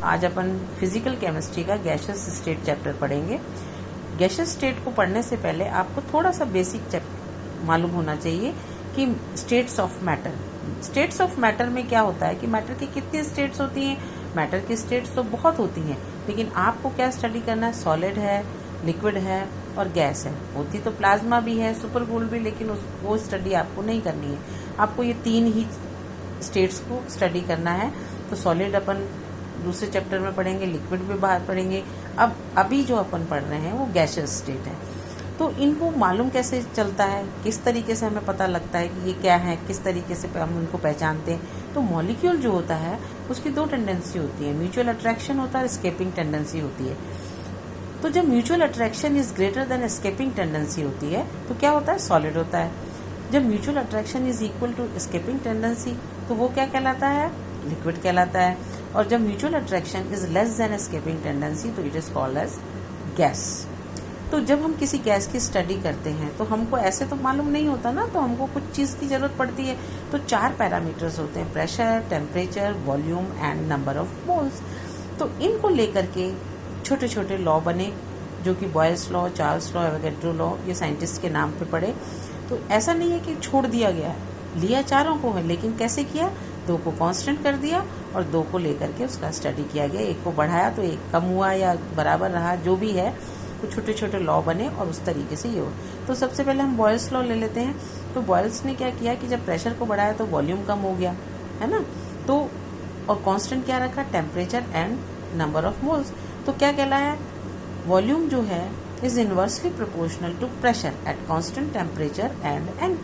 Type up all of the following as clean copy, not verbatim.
आज अपन physical chemistry का gaseous state chapter पढ़ेंगे। गैसियस स्टेट को पढ़ने से पहले आपको थोड़ा सा बेसिक मालूम होना चाहिए कि states of matter. States of matter में क्या होता है कि मैटर की कितनी स्टेट्स होती हैं। मैटर की स्टेट्स तो बहुत होती हैं, लेकिन आपको क्या स्टडी करना है, सॉलिड है, लिक्विड है और गैस है। होती तो प्लाज्मा भी है, सुपर कूल्ड भी, लेकिन वो स्टडी आपको नहीं करनी है। आपको ये तीन ही स्टेट्स को स्टडी करना है। तो सॉलिड अपन दूसरे चैप्टर में पढ़ेंगे, लिक्विड भी बाहर पढ़ेंगे। अभी जो अपन पढ़ रहे हैं वो गैसियस स्टेट है। तो इनको मालूम कैसे चलता है, किस तरीके से हमें पता लगता है कि ये क्या है, किस तरीके से हम उनको पहचानते हैं। तो मॉलिक्यूल जो होता है उसकी दो टेंडेंसी होती है, म्यूचुअल अट्रैक्शन होता है, एस्केपिंग टेंडेंसी होती है। तो जब mutual attraction is greater than escaping tendency होती है तो क्या होता है, सॉलिड होता है। जब mutual attraction is equal to escaping tendency तो वो क्या कहलाता है, लिक्विड कहलाता है। और जब mutual attraction is less than escaping tendency तो it is called as gas. तो जब हम किसी गैस की स्टडी करते हैं तो हमको ऐसे तो मालूम नहीं होता ना, तो हमको कुछ चीज़ की जरूरत पड़ती है। तो 4 पैरामीटर्स होते हैं, pressure, temperature, volume and number of moles. तो इनको लेकर के छोटे छोटे लॉ बने, जो कि Boyle's law, Charles law, Avogadro law, ये साइंटिस्ट के नाम पे पढ़े। तो ऐसा नहीं है कि छोड़ दिया गया है, लिया चारों को है, लेकिन कैसे किया, 2 को कांस्टेंट कर दिया और 2 को लेकर के उसका स्टडी किया गया। 1 को बढ़ाया तो 1 कम हुआ या बराबर रहा, जो भी है। तो छोटे छोटे लॉ बने और उस तरीके से ये हो। तो सबसे पहले हम बॉयल्स लॉ ले लेते हैं। तो बॉयल्स ने क्या किया कि जब प्रेशर को बढ़ाया तो वॉल्यूम कम हो गया, है ना। तो और कांस्टेंट क्या रखा, temperature and number of moles. तो क्या कहलाया, वॉल्यूम जो है is inversely proportional to pressure at constant temperature and N.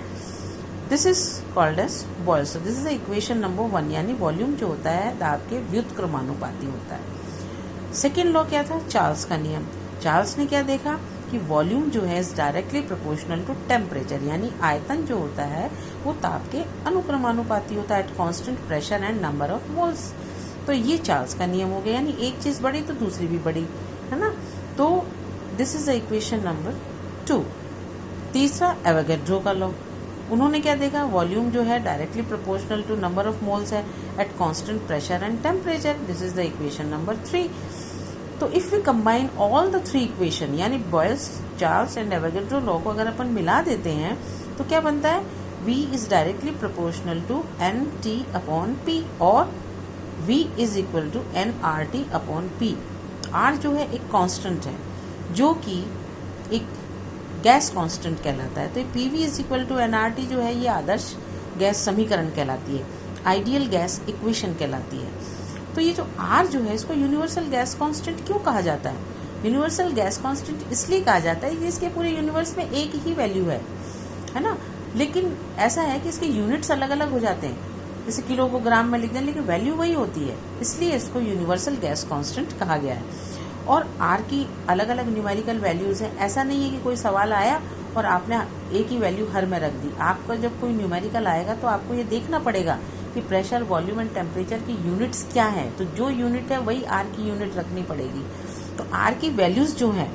This is called as Boyle's. This is equation number 1, यानी वॉल्यूम जो होता है दाब के व्युत्क्रमानुपाती होता है। सेकेंड लॉ क्या था, चार्ल्स का नियम। चार्ल्स ने क्या देखा कि वॉल्यूम जो है is directly proportional to temperature, यानी आयतन जो होता है वो ताप के अनुक्रमानुपाती होता है at constant pressure and number of moles. तो ये चार्ल्स का नियम हो गया, यानी एक चीज बढ़ी तो दूसरी भी बढ़ी, है ना। तो this is the equation number 2। तीसरा एवोगैड्रो का लॉ। उन्होंने क्या देखा, वॉल्यूम जो है directly proportional to number of moles है at constant pressure and temperature. This is the equation number 3। तो if we combine all the 3 equation, यानी Boyle's, Charles and Avogadro law को अगर अपन मिला देते हैं तो क्या बनता है, V is directly proportional to NT upon P और V is equal to nRT upon P। R जो है एक कांस्टेंट है, जो कि एक गैस कांस्टेंट कहलाता है। तो PV is equal to nRT जो है ये आदर्श गैस समीकरण कहलाती है, आइडियल गैस इक्वेशन कहलाती है। तो ये जो R जो है इसको यूनिवर्सल गैस कांस्टेंट क्यों कहा जाता है, यूनिवर्सल गैस कांस्टेंट इसलिए कहा जाता है कि इसके पूरे यूनिवर्स में एक ही वैल्यू है ना। लेकिन ऐसा है कि इसके यूनिट्स अलग अलग हो जाते हैं, जैसे किलो को ग्राम में लिख दें, लेकिन वैल्यू वही होती है, इसलिए इसको यूनिवर्सल गैस कांस्टेंट कहा गया है। और R की अलग अलग न्यूमेरिकल वैल्यूज हैं। ऐसा नहीं है कि कोई सवाल आया और आपने एक ही वैल्यू हर में रख दी। आपका जब कोई न्यूमेरिकल आएगा तो आपको ये देखना पड़ेगा कि प्रेशर, वॉल्यूम एंड टेम्परेचर की यूनिट्स क्या है। तो जो यूनिट है वही R की यूनिट रखनी पड़ेगी। तो R की वैल्यूज जो है,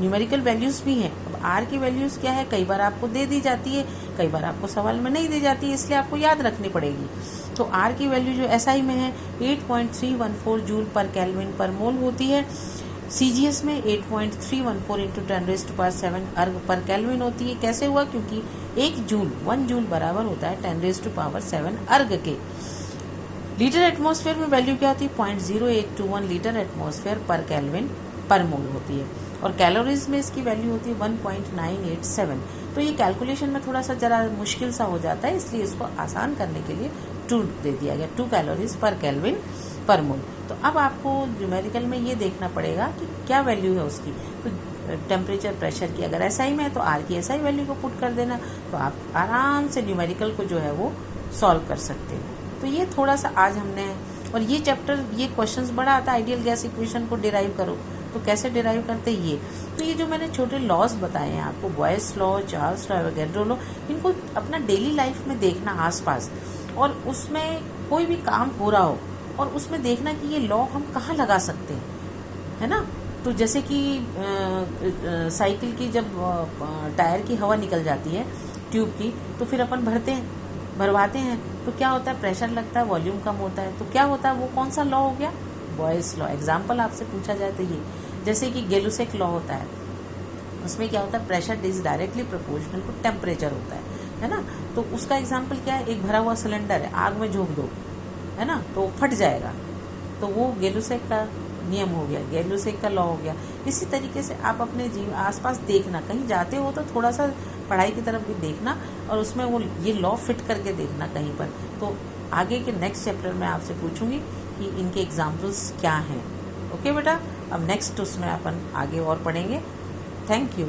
न्यूमेरिकल वैल्यूज भी हैं। अब R की वैल्यूज क्या है, कई बार आपको दे दी जाती है, कई बार आपको सवाल में नहीं दी जाती है, इसलिए आपको याद रखनी पड़ेगी। तो R की वैल्यू जो SI में है 8.314 जूल पर केल्विन पर मोल होती है। CGS में 8.314 इंटू 10⁻⁷ अर्ग पर केल्विन होती है। कैसे हुआ, क्योंकि 1 जूल बराबर होता है 10⁻⁷ अर्ग के। लीटर एटमॉस्फेयर में वैल्यू क्या होती है, 0.0821 लीटर एटमॉस्फेयर पर केल्विन पर मोल होती है। और कैलोरीज में इसकी वैल्यू होती है 1.987। तो ये कैलकुलेशन में थोड़ा सा जरा मुश्किल सा हो जाता है, इसलिए इसको आसान करने के लिए 2 दे दिया गया, 2 कैलोरीज पर केल्विन पर मोल। तो अब आपको न्यूमेरिकल में ये देखना पड़ेगा कि क्या वैल्यू है उसकी। तो टेम्परेचर, प्रेशर की अगर SI में है तो R की SI वैल्यू को पुट कर देना, तो आप आराम से न्यूमेरिकल को जो है वो सॉल्व कर सकते हैं। तो ये थोड़ा सा आज हमने, और ये चैप्टर, ये क्वेश्चंस बड़ा आता है, आइडियल गैस इक्वेशन को डिराइव करो। तो कैसे डिराइव करते ये, तो ये जो मैंने छोटे लॉज बताए हैं आपको, Boyle's law, Charles law, Avogadro law, इनको अपना डेली लाइफ में देखना आसपास, और उसमें कोई भी काम हो रहा हो और उसमें देखना कि ये लॉ हम कहाँ लगा सकते हैं, है ना। तो जैसे कि साइकिल की जब टायर की हवा निकल जाती है ट्यूब की, तो फिर अपन भरवाते हैं, तो क्या होता है, प्रेशर लगता है, वॉल्यूम कम होता है, तो क्या होता है, वो कौन सा लॉ हो गया, बॉयज़ लॉ। एग्जाम्पल आपसे पूछा जाए तो ये, जैसे कि गेलुसेक लॉ होता है, उसमें क्या होता है, pressure is directly proportional to temperature होता है ना। तो उसका एग्जाम्पल क्या है, एक भरा हुआ सिलेंडर है, आग में झोंक दो, है ना, तो फट जाएगा, तो वो गेलुसेक का नियम हो गया, गेलुसेक का लॉ हो गया। इसी तरीके से आप अपने आसपास देखना, कहीं जाते हो तो थोड़ा सा पढ़ाई की तरफ भी देखना, और उसमें वो ये लॉ फिट करके देखना कहीं पर। तो आगे के नेक्स्ट चैप्टर में आपसे पूछूंगी कि इनके एग्जाम्पल्स क्या हैं। ओके बेटा, अब नेक्स्ट उसमें अपन आगे और पढ़ेंगे। Thank you.